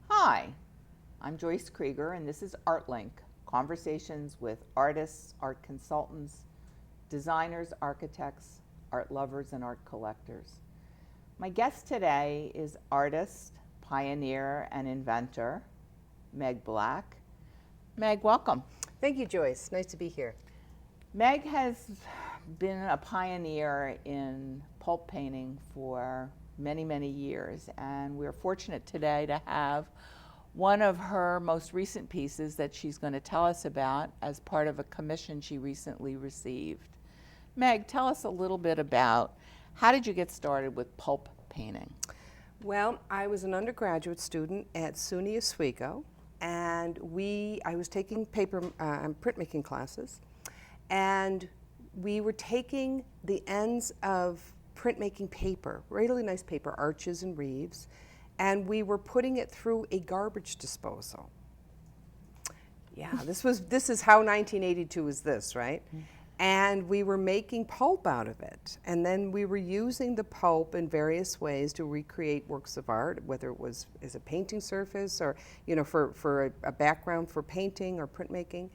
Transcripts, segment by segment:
Hi, I'm Joyce Krieger, and this is ArtLink, conversations with artists, art consultants, designers, architects, art lovers, and art collectors. My guest today is artist, pioneer, and inventor, Meg Black. Meg, welcome. Thank you, Joyce. Nice to be here. Meg has been a pioneer in pulp painting for many, many years, and we're fortunate today to have one of her most recent pieces that she's going to tell us about as part of a commission she recently received. Meg, tell us a little bit about how did you get started with pulp painting? Well, I was an undergraduate student at SUNY Oswego, and I was taking printmaking classes, and we were taking the ends of printmaking paper, really nice paper, arches and reeves, and we were putting it through a garbage disposal. Yeah, this is how 1982 is this, right? Mm-hmm. And we were making pulp out of it. And then we were using the pulp in various ways to recreate works of art, whether it was as a painting surface or, for a background for painting or printmaking.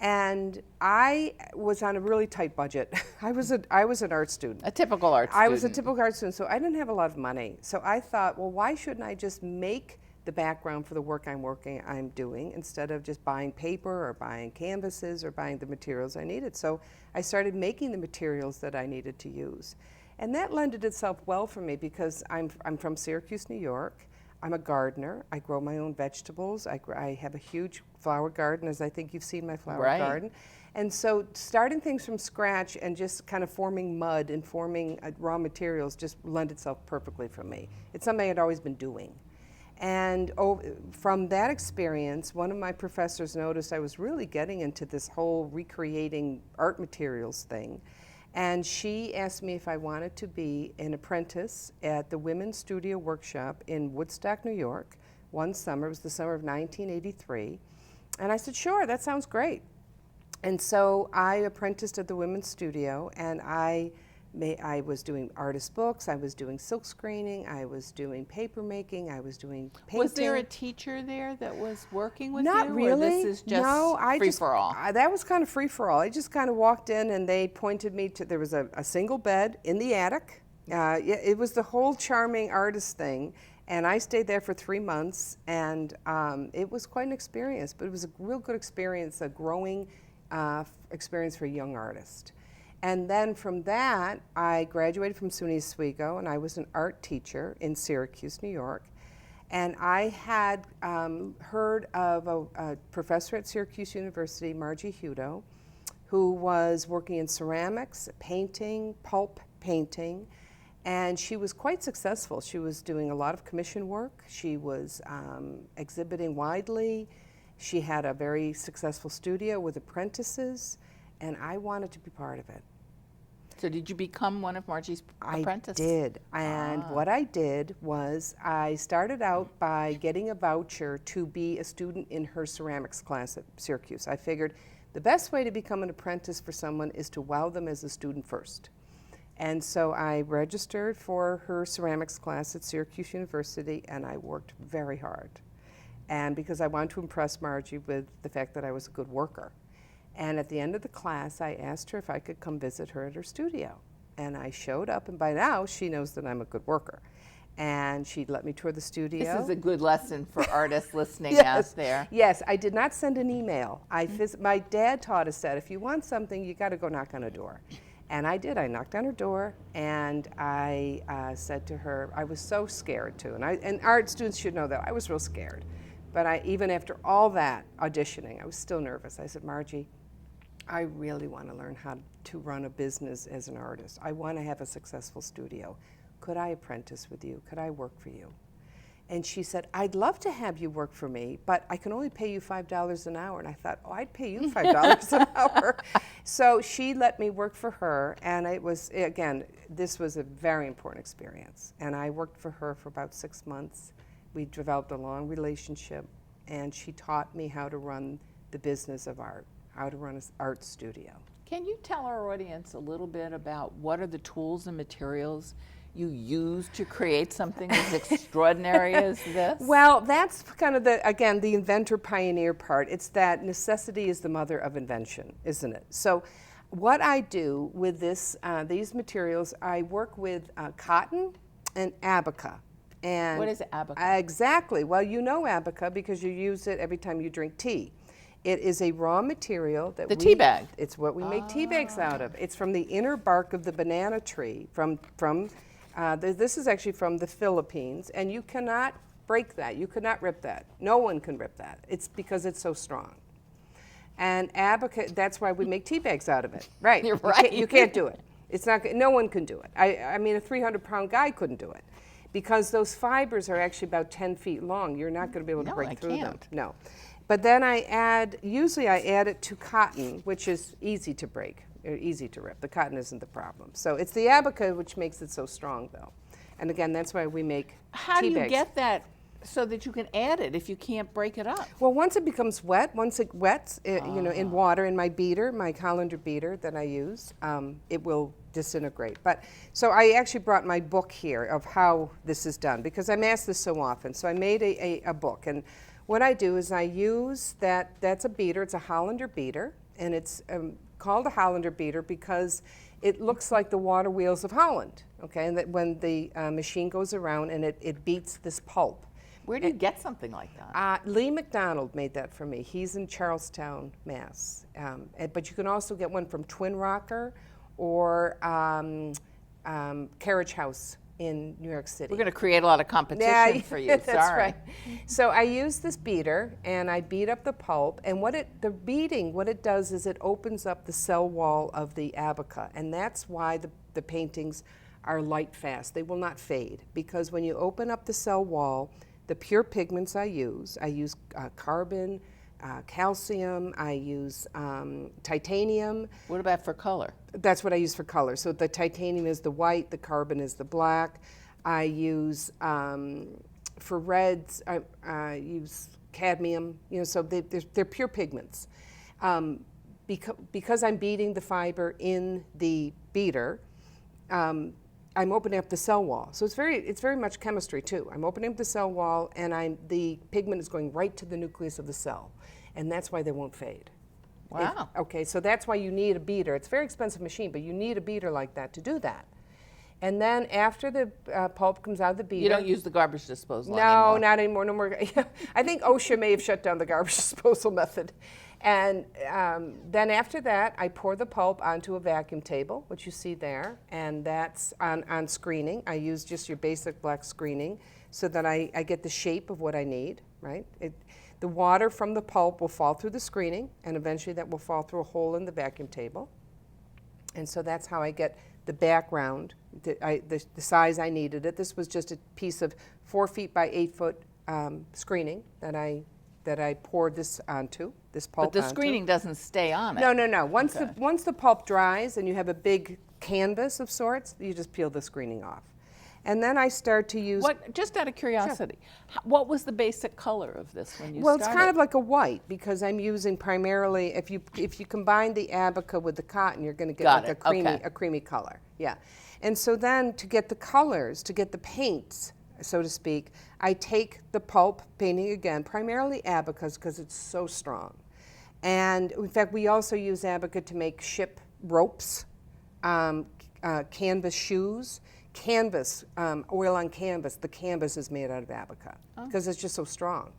And I was on a really tight budget. I was an art student. A typical art student. I was a typical art student, so I didn't have a lot of money. So I thought, well, why shouldn't I just make the background for the work I'm doing instead of just buying paper or buying canvases or buying the materials I needed. So I started making the materials that I needed to use. And that lended itself well for me because I'm from Syracuse, New York. I'm a gardener. I grow my own vegetables. I have a huge flower garden, as I think you've seen my flower garden. And so starting things from scratch and just kind of forming mud and forming raw materials just lent itself perfectly for me. It's something I'd always been doing. And from that experience, one of my professors noticed I was really getting into this whole recreating art materials thing. And she asked me if I wanted to be an apprentice at the Women's Studio Workshop in Woodstock, New York, one summer. It was the summer of 1983. And I said, sure, that sounds great. And so I apprenticed at the Women's Studio, and I was doing artist books, I was doing silk screening, I was doing paper making, I was doing painting. Was there a teacher there that was working with you? Not really. Or this is just free for all? That was kind of free for all. I just kind of walked in and they pointed me to, there was a single bed in the attic. It was the whole charming artist thing. And I stayed there for 3 months, and it was quite an experience, but it was a real good experience, a growing experience for a young artist. And then from that, I graduated from SUNY Oswego, and I was an art teacher in Syracuse, New York. And I had heard of a professor at Syracuse University, Margie Hudo, who was working in ceramics, painting, pulp painting, and she was quite successful. She was doing a lot of commission work. She was exhibiting widely. She had a very successful studio with apprentices, and I wanted to be part of it. So did you become one of Margie's apprentices? I did, and what I did was I started out by getting a voucher to be a student in her ceramics class at Syracuse. I figured the best way to become an apprentice for someone is to wow them as a student first. And so I registered for her ceramics class at Syracuse University, and I worked very hard. And because I wanted to impress Margie with the fact that I was a good worker. And at the end of the class, I asked her if I could come visit her at her studio. And I showed up, and by now, she knows that I'm a good worker. And she let me tour the studio. This is a good lesson for artists listening out there. Yes, I did not send an email. My dad taught us that if you want something, you got to go knock on a door. And I did. I knocked on her door, and I said to her, I was so scared too. And art students should know that I was real scared. But even after all that auditioning, I was still nervous. I said, Margie, I really want to learn how to run a business as an artist. I want to have a successful studio. Could I apprentice with you? Could I work for you? And she said, I'd love to have you work for me, but I can only pay you $5 an hour. And I thought, oh, I'd pay you $5 an hour. So she let me work for her, and it was, again, this was a very important experience. And I worked for her for about 6 months. We developed a long relationship, and she taught me how to run the business of art. how to run an art studio. Can you tell our audience a little bit about what are the tools and materials you use to create something as extraordinary as this? Well, that's kind of again, the inventor pioneer part. It's that necessity is the mother of invention, isn't it? So what I do with these materials, I work with cotton and abaca. And what is abaca? Exactly. Well, you know abaca because you use it every time you drink tea. It is a raw material that tea bag. It's what we make tea bags out of. It's from the inner bark of the banana tree. This is actually from the Philippines, and you cannot break that. You could not rip that. No one can rip that. It's because it's so strong. And abaca, that's why we make tea bags out of it. Right. You're right. You can't do it. It's not. No one can do it. I mean, a 300-pound guy couldn't do it, because those fibers are actually about 10 feet long. You're not going to be able to break through them. No. But then usually I add it to cotton, which is easy to break, or easy to rip. The cotton isn't the problem. So it's the abaca which makes it so strong, though. And again, that's why we make How do tea you bags. get that so that you can add it if you can't break it up? Well, once it becomes wet, once it wets, in water, in my beater, my colander beater that I use, it will disintegrate. But so I actually brought my book here of how this is done, because I'm asked this so often. So I made a book, and what I do is I use that's a beater. It's a Hollander beater, and it's called a Hollander beater because it looks like the water wheels of Holland. Okay, and that when the machine goes around and it beats this pulp. Where do you get something like that? Lee McDonald made that for me. He's in Charlestown, Mass. But you can also get one from Twin Rocker or Carriage House in New York City. We're going to create a lot of competition for you. That's Sorry. right. So I use this beater, and I beat up the pulp. And what it does is it opens up the cell wall of the abaca, and that's why the paintings are light fast. They will not fade, because when you open up the cell wall, the pure pigments I use carbon, calcium, I use titanium. What about for color? That's what I use for color. So the titanium is the white, the carbon is the black. I use, for reds, I use cadmium, so they're pure pigments. Because I'm beating the fiber in the beater, I'm opening up the cell wall. So it's very much chemistry too. I'm opening up the cell wall, and the pigment is going right to the nucleus of the cell. And that's why they won't fade. Wow. Okay, so that's why you need a beater. It's a very expensive machine, but you need a beater like that to do that. And then after the pulp comes out of the beater. You don't use the garbage disposal No, anymore. not anymore. No more. I think OSHA may have shut down the garbage disposal method. And then after that, I pour the pulp onto a vacuum table, which you see there, and that's on screening. I use just your basic black screening so that I get the shape of what I need, right? The water from the pulp will fall through the screening, and eventually that will fall through a hole in the vacuum table. And so that's how I get the background, the size I needed it. This was just a piece of 4 feet by 8 foot screening that I poured this onto, this pulp But the onto. screening doesn't stay on it. No. Once the pulp dries and you have a big canvas of sorts, you just peel the screening off. And then I start to use... Just out of curiosity, what was the basic color of this when you Well, started? it's kind of like a white, because I'm using primarily, if you combine the abaca with the cotton, you're going to get a creamy color. Yeah. And so then to get the colors, to get the paints, so to speak, I take the pulp, painting again, primarily abaca because it's so strong. And in fact, we also use abaca to make ship ropes, canvas shoes, canvas, oil on canvas. The canvas is made out of abaca because it's just so strong.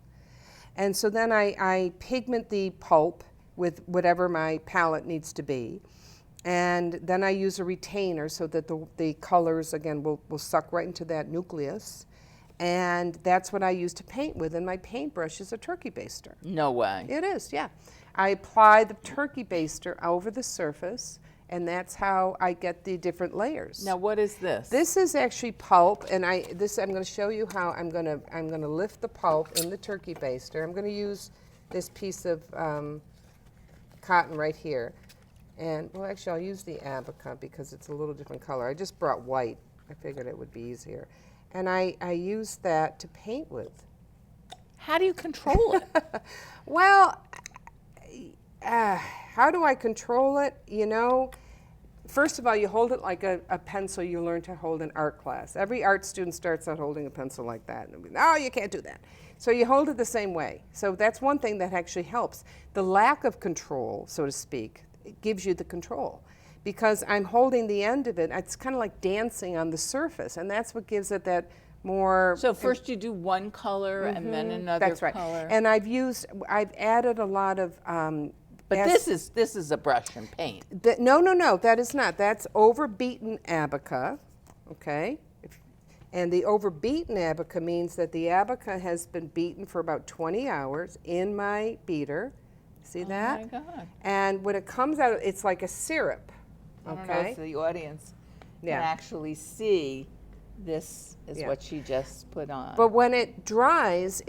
And so then I pigment the pulp with whatever my palette needs to be. And then I use a retainer so that the colors, again, will suck right into that nucleus. And that's what I use to paint with. And my paintbrush is a turkey baster. No way. It is, yeah. I apply the turkey baster over the surface, and that's how I get the different layers. Now, what is this? This is actually pulp, and I'm going to show you how I'm going to lift the pulp in the turkey baster. I'm going to use this piece of cotton right here. And, well, actually, I'll use the abaca because it's a little different color. I just brought white. I figured it would be easier. And I use that to paint with. How do you control it? Well, how do I control it? You know, first of all, you hold it like a pencil you learn to hold in art class. Every art student starts out holding a pencil like that. And no, you can't do that. So you hold it the same way. So that's one thing that actually helps. The lack of control, so to speak, it gives you the control. Because I'm holding the end of it, it's kind of like dancing on the surface, and that's what gives it that more. So first you do one color and then another That's right. color. And I've added a lot of. But this is a brush and paint. No, that is not. That's overbeaten abaca, okay? And the overbeaten abaca means that the abaca has been beaten for about 20 hours in my beater. See that? Oh my God. And when it comes out, it's like a syrup. I don't know if the audience can actually see this is what she just put on. But when it dries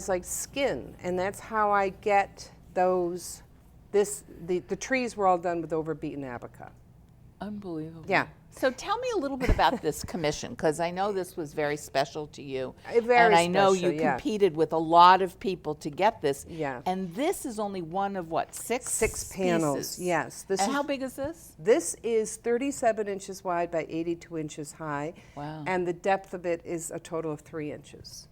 like skin, and that's how I get those. The trees were all done with overbeaten abaca. Unbelievable. Yeah. So tell me a little bit about this commission, because I know this was very special to you. Very and I know special, you competed with a lot of people to get this. Yeah. And this is only one of what, six panels, pieces? yes. And how big is this? This is 37 inches wide by 82 inches high. Wow. And the depth of it is a total of 3 inches.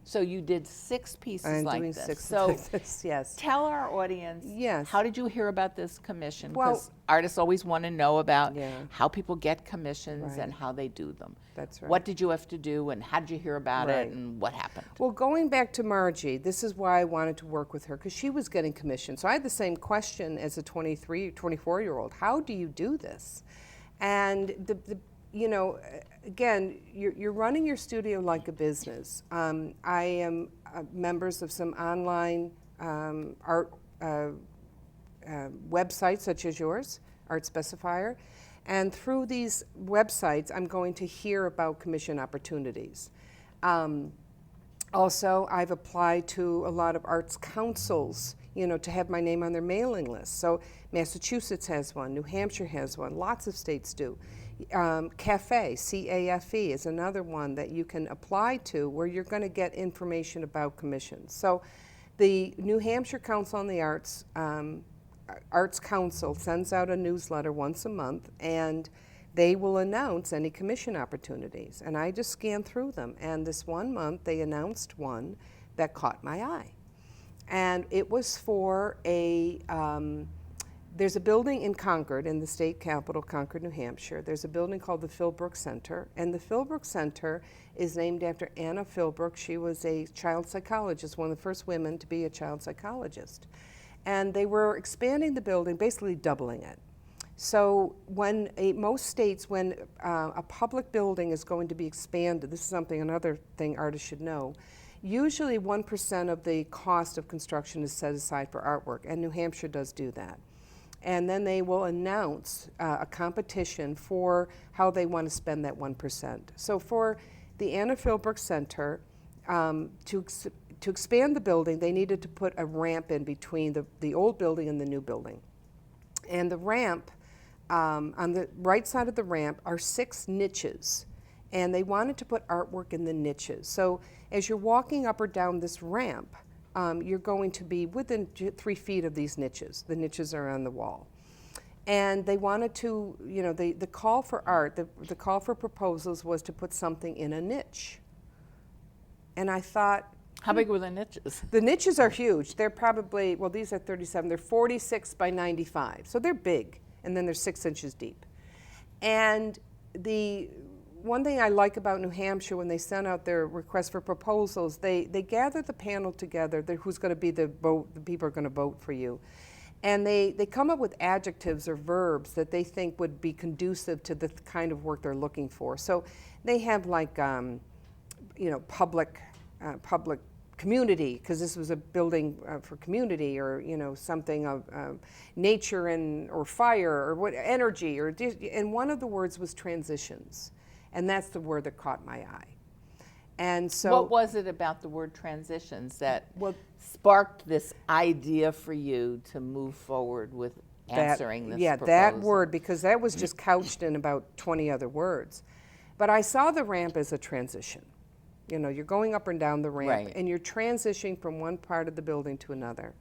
So you did 6 pieces I'm like doing this. 6 So like this, yes. tell our audience, how did you hear about this commission? Because artists always want to know about how people get commissions and how they do them. That's right. What did you have to do, and how did you hear about it, and what happened? Well, going back to Margie, this is why I wanted to work with her, because she was getting commissioned. So I had the same question as a 24-year-old. How do you do this? And you know, again, you're running your studio like a business. I am members of some online art websites such as yours, Art Specifier, and through these websites, I'm going to hear about commission opportunities. Also, I've applied to a lot of arts councils, you know, to have my name on their mailing list. So Massachusetts has one, New Hampshire has one, lots of states do. CAFE, C-A-F-E, is another one that you can apply to where you're going to get information about commissions. So the New Hampshire Council on the Arts, Arts Council sends out a newsletter once a month, and they will announce any commission opportunities. And I just scan through them. And this one month, they announced one that caught my eye. And it was for there's a building in Concord, in the state capital, Concord, New Hampshire. There's a building called the Philbrook Center, and the Philbrook Center is named after Anna Philbrook. She was a child psychologist, one of the first women to be a child psychologist. And they were expanding the building, basically doubling it. So when most states, when a public building is going to be expanded, this is another thing artists should know, usually 1% of the cost of construction is set aside for artwork, and New Hampshire does do that. And then they will announce a competition for how they want to spend that 1%. So for the Anna Philbrook Center, to expand the building, they needed to put a ramp in between the old building and the new building. And the ramp, on the right side of the ramp are 6 niches. And they wanted to put artwork in the niches. So as you're walking up or down this ramp, you're going to be within 3 feet of these niches. The niches are on the wall. And they wanted to, you know, the call for art, the call for proposals was to put something in a niche. And I thought, how big were the niches? The niches are huge. They're probably, well, these are 37, they're 46 by 95. So they're big, and then they're 6 inches deep. And the one thing I like about New Hampshire, when they send out their request for proposals, they gather the panel together, who's going to be the people who are going to vote for you. And they come up with adjectives or verbs that they think would be conducive to the kind of work they're looking for. So they have like, you know, public community, because this was a building for community, or, you know, something of nature or fire or what, energy, and one of the words was transitions. And that's the word that caught my eye. And so, what was it about the word transitions that sparked this idea for you to move forward with answering this proposal? That word, because that was just couched in about 20 other words. But I saw the ramp as a transition. You know, you're going up and down the ramp, and you're transitioning from one part of the building to another.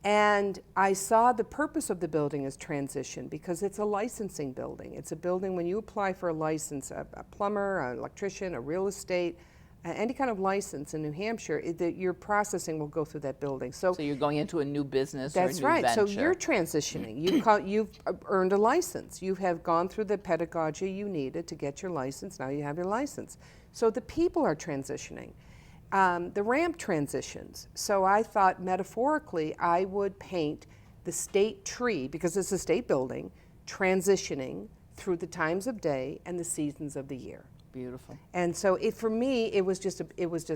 And I saw the purpose of the building as transition because it's a licensing building. It's a building when you apply for a license, a plumber, an electrician, a real estate, any kind of license in New Hampshire, your processing will go through that building. So you're going into a new business or a new that's right. venture. So you're transitioning. You've earned a license. You have gone through the pedagogy you needed to get your license. Now you have your license. So the people are transitioning. The ramp transitions. So I thought metaphorically I would paint the state tree, because it's a state building, transitioning through the times of day and the seasons of the year. Beautiful. And so for me, it was just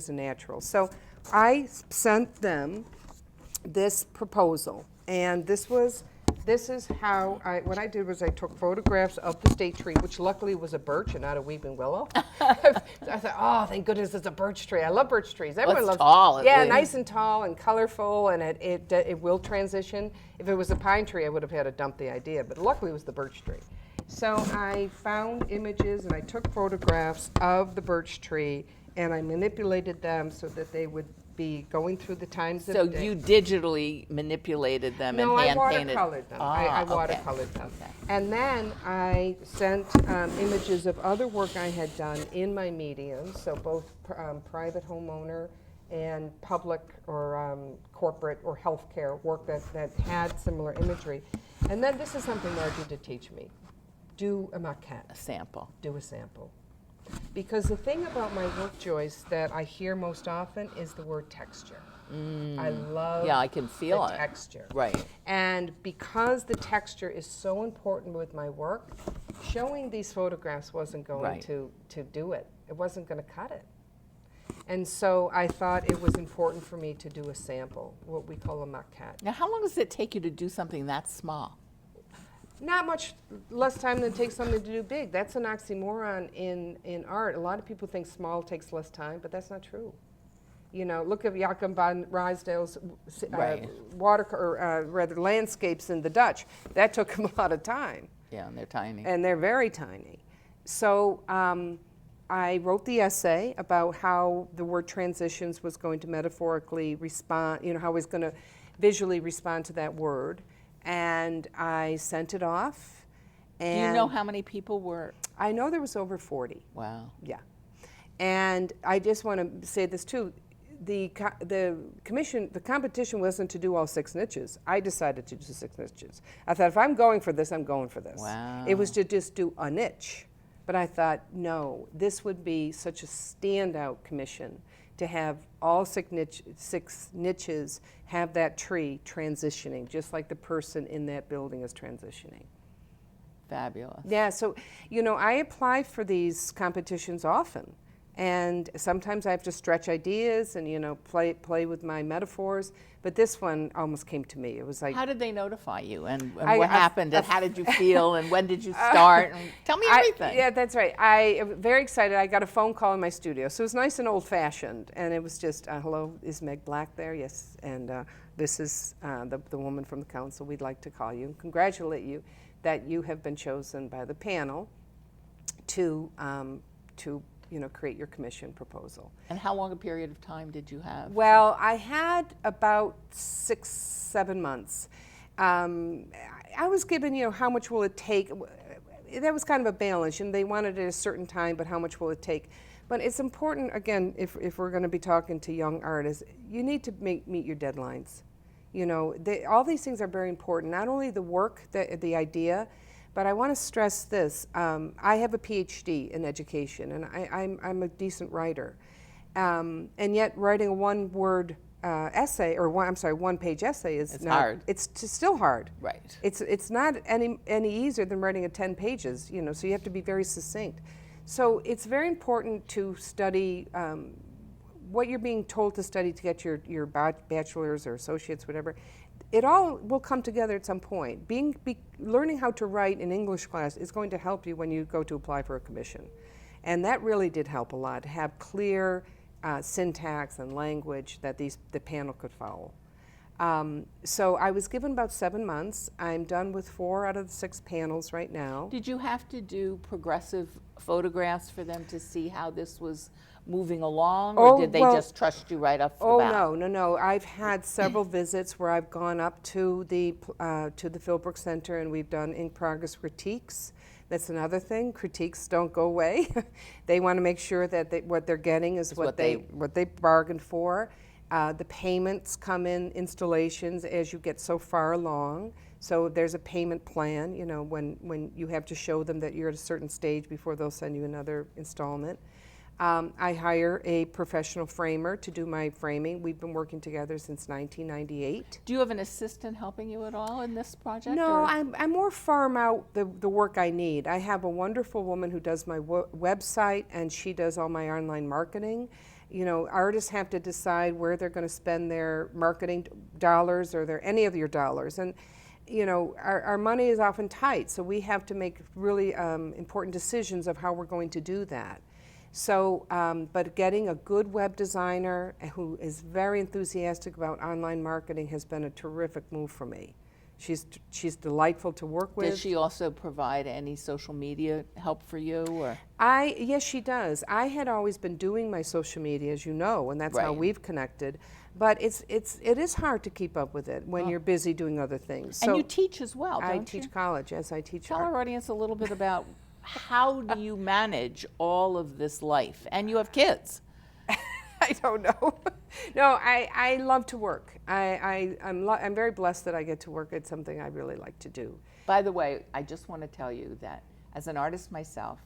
a natural. So I sent them this proposal, and this is how what I did was I took photographs of the state tree, which luckily was a birch and not a weeping willow. So I thought, oh, thank goodness it's a birch tree. I love birch trees. Everyone loves tall. Yeah, nice and tall and colorful, and it will transition. If it was a pine tree, I would have had to dump the idea, but luckily it was the birch tree. So I found images and I took photographs of the birch tree, and I manipulated them so that they would be going through the times of day. So you digitally manipulated them and hand painted? No, I watercolored them. I watercolored them. Okay. And then I sent images of other work I had done in my mediums, so both private homeowner and public or corporate or healthcare work that had similar imagery. And then this is something Margie did teach me. Do a maquette. A sample. Do a sample. Because the thing about my work, Joyce, that I hear most often is the word texture. I love I can feel the it. texture. Right. And because the texture is so important with my work, showing these photographs wasn't going to do it. It wasn't going to cut it. And so I thought it was important for me to do a sample, what we call a maquette. Now, how long does it take you to do something that small? Not much less time than it takes something to do big. That's an oxymoron in art. A lot of people think small takes less time, but that's not true. You know, look at Jacob van Ruysdael's landscapes in the Dutch. That took him a lot of time. Yeah, and they're tiny. And they're very tiny. So I wrote the essay about how the word transitions was going to metaphorically respond, how I was going to visually respond to that word. And I sent it off. And do you know how many people were? I know there was over 40. Wow. Yeah. And I just want to say this too. The competition wasn't to do all 6 niches. I decided to do 6 niches. I thought, if I'm going for this, I'm going for this. Wow. It was to just do a niche. But I thought, no, this would be such a standout commission to have all 6 niches have that tree transitioning, just like the person in that building is transitioning. Fabulous. Yeah, so, I apply for these competitions often. And sometimes I have to stretch ideas and, play with my metaphors. But this one almost came to me. It was like... How did they notify you? And what happened? And how did you feel? And when did you start? And tell me everything. Yeah, that's right. I am very excited. I got a phone call in my studio. So it was nice and old-fashioned. And it was just, hello, is Meg Black there? Yes. And this is the woman from the council. We'd like to call you and congratulate you that you have been chosen by the panel to create your commission proposal. And how long a period of time did you have? Well, I had about 6-7 months. I was given, how much will it take? That was kind of a balance, and they wanted it at a certain time, but how much will it take? But it's important, again, if we're going to be talking to young artists, you need to meet your deadlines. All these things are very important, not only the work, the idea, but I want to stress this. I have a PhD in education, and I'm a decent writer. And yet writing a one-word essay, or one-page essay is hard. It's still hard. Right. It's not any easier than writing 10 pages, so you have to be very succinct. So it's very important to study what you're being told to study to get your bachelor's or associates, whatever. It all will come together at some point. Learning how to write in English class is going to help you when you go to apply for a commission. And that really did help a lot, to have clear syntax and language that the panel could follow. So I was given about 7 months. I'm done with 4 out of the 6 panels right now. Did you have to do progressive photographs for them to see how this was moving along, or Oh, did they well, just trust you right off the Oh bat? no! I've had several visits where I've gone up to the Philbrook Center and we've done in-progress critiques. That's another thing. Critiques don't go away. They want to make sure that what they're getting is what they bargained for. The payments come in installations as you get so far along. So there's a payment plan. You know, when you have to show them that you're at a certain stage before they'll send you another installment. I hire a professional framer to do my framing. We've been working together since 1998. Do you have an assistant helping you at all in this project? No, or? I'm more farm out the work I need. I have a wonderful woman who does my website, and she does all my online marketing. You know, artists have to decide where they're going to spend their marketing dollars or any of your dollars. And you know, our money is often tight, so we have to make really important decisions of how we're going to do that. So, but getting a good web designer who is very enthusiastic about online marketing has been a terrific move for me. She's delightful to work with. Does she also provide any social media help for you, or? Yes, she does. I had always been doing my social media, as you know, and that's how Right. we've connected. But it is hard to keep up with it when you're busy doing other things. And So you teach as well, don't I you? teach college. Yes, I teach Tell art. our audience a little bit about how do you manage all of this life? And you have kids. I don't know. No, I love to work. I'm very blessed that I get to work at something I really like to do. By the way, I just want to tell you that as an artist myself,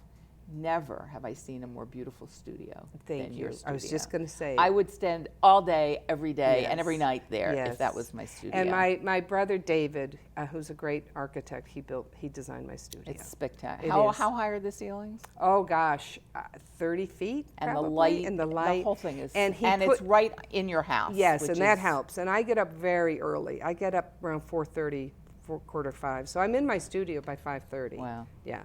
never have I seen a more beautiful studio Thank than you. your studio. I was just going to say. I would spend all day, every day, and Yes. every night there Yes. if that was my studio. And my brother David, who's a great architect, he designed my studio. It's spectacular. It is. How high are the ceilings? Oh gosh, 30 feet And probably, the light, and the light, the whole thing is, and it's right in your house. Yes, which and that is- helps. And I get up very early. I get up around 4:30, 4:45. So I'm in my studio by 5:30. Wow. Yeah.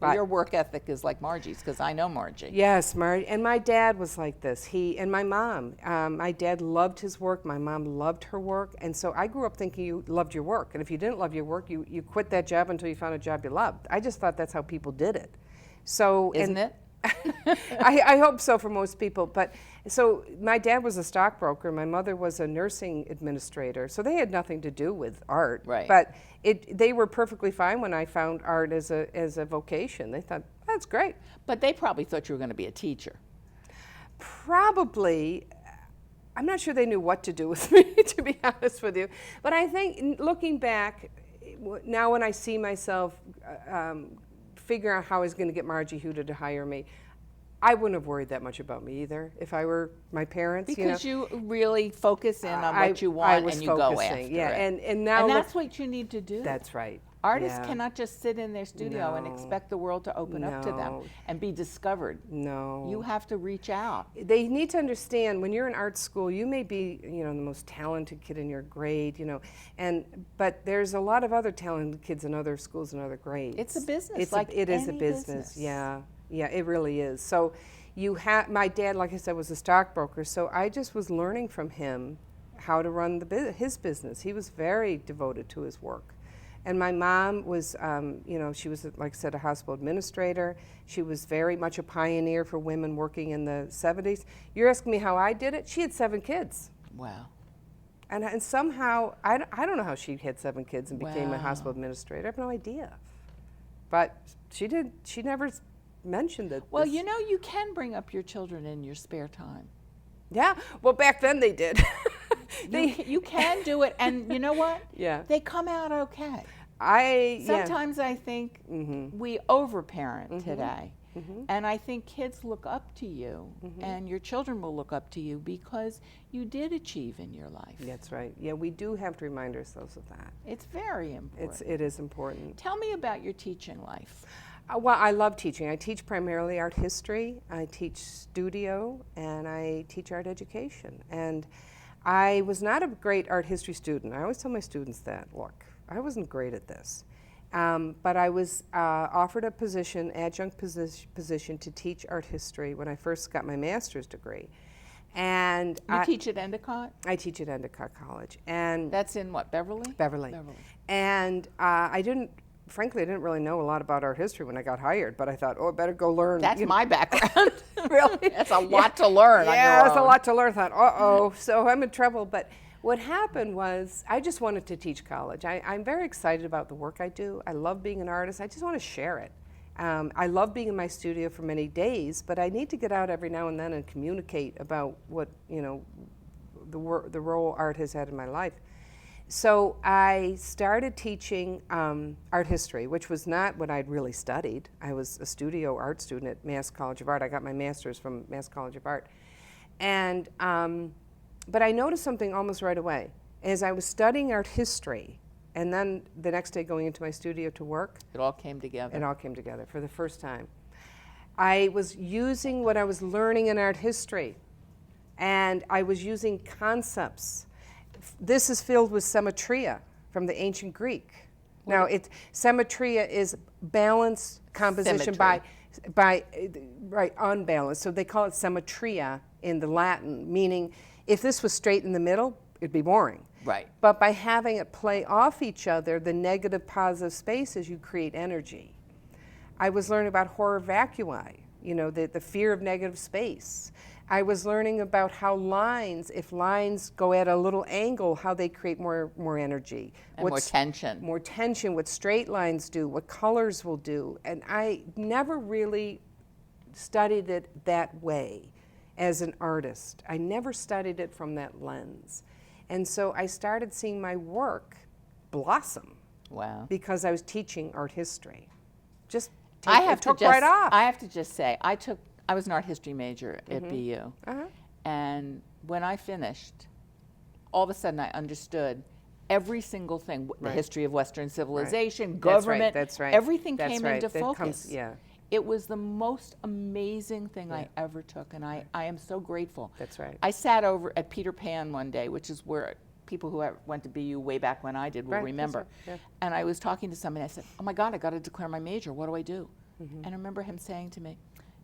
Well, But- your work ethic is like Margie's, because I know Margie. Yes, Marty. And my dad was like this. And my mom. My dad loved his work. My mom loved her work. And so I grew up thinking you loved your work. And if you didn't love your work, you quit that job until you found a job you loved. I just thought that's how people did it. So Isn't it? I hope so for most people. But so my dad was a stockbroker. My mother was a nursing administrator. So they had nothing to do with art. Right. But they were perfectly fine when I found art as a vocation. They thought, that's great. But they probably thought you were going to be a teacher. Probably, I'm not sure they knew what to do with me, to be honest with you. But I think looking back, now when I see myself figure out how I was going to get Margie Huda to hire me, I wouldn't have worried that much about me either if I were my parents. Because you really focus in on what you I want was and you go focusing, after yeah, it. and now And look- that's what you need to do. that's right. Artists Yeah. cannot just sit in their studio and No. expect the world to open up to them No. and be discovered. No. You have to reach out. They need to understand when you're in art school, you may be, the most talented kid in your grade, but there's a lot of other talented kids in other schools and other grades. It's a business, It like is a any business. business. Yeah, it really is. So my dad, like I said, was a stockbroker, so I just was learning from him how to run his business. He was very devoted to his work. And my mom was, she was, like I said, a hospital administrator. She was very much a pioneer for women working in the 70s. You're asking me how I did it? She had 7 kids. Wow. And somehow, I don't know how she had 7 kids and became a Wow. hospital administrator. I have no idea. But she never mentioned it. Well, you can bring up your children in your spare time. Yeah, well, back then they did. You can do it, and you know what? Yeah. They come out okay. Yeah. Sometimes I think we overparent today. And I think kids look up to you, and your children will look up to you because you did achieve in your life. That's right. Yeah, we do have to remind ourselves of that. It's very important. It is important. Tell me about your teaching life. Well, I love teaching. I teach primarily art history. I teach studio, and I teach art education. And I was not a great art history student. I always tell my students that, look, I wasn't great at this. But I was offered a position, adjunct position to teach art history when I first got my master's degree. And You teach at Endicott? I teach at Endicott College. And That's in what, Beverly? Beverly. And frankly, I didn't really know a lot about art history when I got hired, but I thought, oh, I better go learn. That's my background. Really? That's a lot to learn on your Yeah, it's a own. lot to learn. I thought, uh-oh, so I'm in trouble. But what happened was I just wanted to teach college. I'm very excited about the work I do. I love being an artist. I just want to share it. I love being in my studio for many days, but I need to get out every now and then and communicate about what, the role art has had in my life. So I started teaching art history, which was not what I'd really studied. I was a studio art student at Mass College of Art. I got my master's from Mass College of Art. And, but I noticed something almost right away. As I was studying art history, and then the next day going into my studio to work. It all came together. It all came together for the first time. I was using what I was learning in art history, and I was using concepts. This is filled with symmetria from the ancient Greek. Now, symmetria is balanced composition by unbalanced. So they call it symmetria in the Latin, meaning if this was straight in the middle, it'd be boring. Right. But by having it play off each other, the negative positive spaces, you create energy. I was learning about horror vacui, the fear of negative space. I was learning about how if lines go at a little angle, how they create more energy. And more tension. More tension, what straight lines do, what colors will do. And I never really studied it that way as an artist. I never studied it from that lens. And so I started seeing my work blossom. Wow. Because I was teaching art history. It took just, right off. I have to just say, I was an art history major at BU. Uh-huh. And when I finished, all of a sudden I understood every single thing, the history of Western civilization, government, that's right. Everything That's came right. into That focus. yeah. It was the most amazing thing I ever took, and I am so grateful. That's right. I sat over at Peter Pan one day, which is where people who went to BU way back when I did will remember. Right. Yeah. And I was talking to somebody, I said, oh my God, I got to declare my major, what do I do? And I remember him saying to me,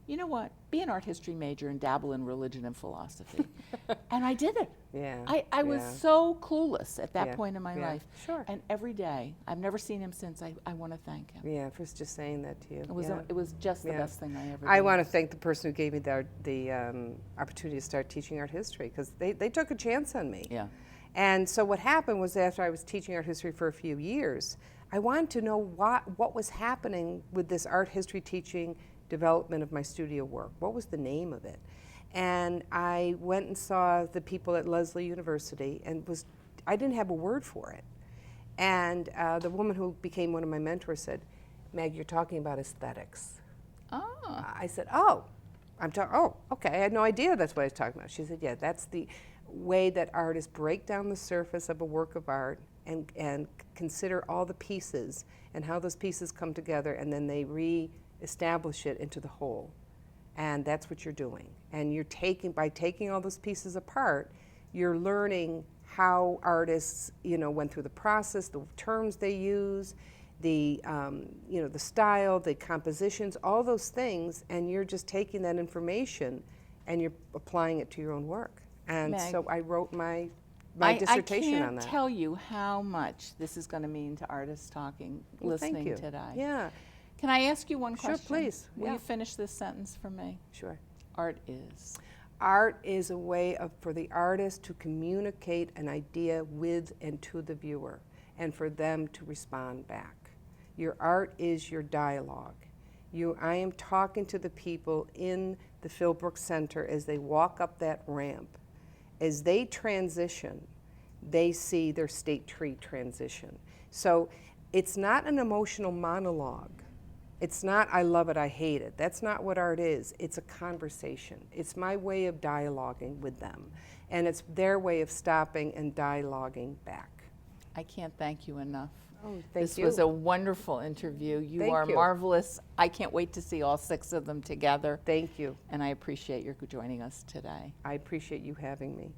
you know what, be an art history major and dabble in religion and philosophy. And I did it. Yeah. I was so clueless at that Yeah. point in my life. Sure. And every day, I've never seen him since, I want to thank him. Yeah, for just saying that to you. It was just the best thing I ever did. I want to thank the person who gave me the opportunity to start teaching art history, because they took a chance on me. Yeah. And so what happened was, after I was teaching art history for a few years, I wanted to know what was happening with this art history teaching development of my studio work. What was the name of it? And I went and saw the people at Lesley University, and I didn't have a word for it. And the woman who became one of my mentors said, Meg, you're talking about aesthetics. Oh. I said, okay. I had no idea that's what I was talking about. She said, yeah, that's the way that artists break down the surface of a work of art and consider all the pieces and how those pieces come together, and then they re-establish it into the whole. And that's what you're doing. And by taking all those pieces apart, you're learning how artists, went through the process, the terms they use, the style, the compositions, all those things, and you're just taking that information and you're applying it to your own work. And Meg, so I wrote my dissertation on that. I can't tell you how much this is going to mean to artists listening thank you. today. Yeah. Can I ask you one question? Sure, please. Will Yeah. you finish this sentence for me? Sure. Art is. Art is a way for the artist to communicate an idea with and to the viewer, and for them to respond back. Your art is your dialogue. I am talking to the people in the Philbrook Center as they walk up that ramp. As they transition, they see their state tree transition. So it's not an emotional monologue. It's not, I love it, I hate it. That's not what art is. It's a conversation. It's my way of dialoguing with them. And it's their way of stopping and dialoguing back. I can't thank you enough. Oh, thank This you. was a wonderful interview. You Thank are you. marvelous. I can't wait to see all 6 of them together. Thank you. And I appreciate your joining us today. I appreciate you having me.